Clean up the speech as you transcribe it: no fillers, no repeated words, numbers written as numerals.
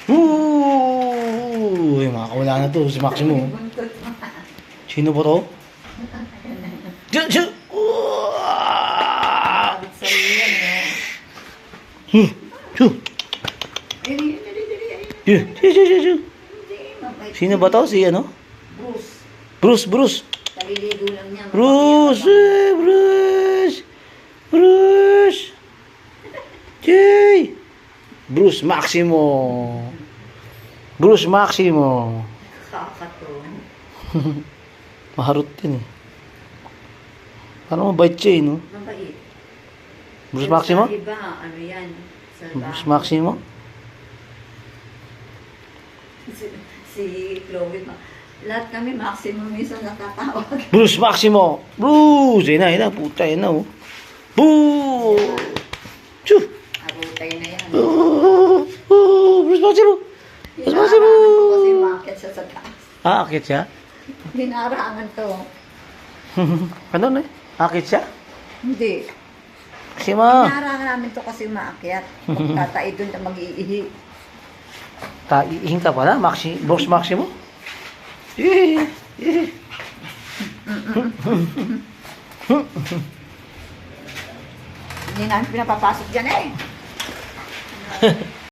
Uy, makakawala na to si Maximo. Sino ba to? Diyo! Sino ba to? Si ano? Bruce. Kaliligo lang niya. Bruce! Jay! Bruce Maximo. Kakaton. Maharot din eh. Parang mabait siya eh, no? Mabait. Bruce Maximo? Sa iba, ano yan? Sa Bruce bahay. Maximo? Si Chloe, lahat kami maximum minsan natatawag. Bruce Maximo! Bruce! Ayun na, puta, ayun na, oh. Boo! Choo! Abutay na yan. Bruce Maximo! Bruce Maximo! Hinarangan ko kasi umakit siya sa taas. Ah, akit siya? Hinarangan to. Ano na eh? Akit siya? Hindi. Maximo! Hinarangan namin to kasi umakyat. Magtatay doon na mag-iihi. Iing ka pala, Bruce Maximo? Eh. Hindi namin pinapapasok dyan eh.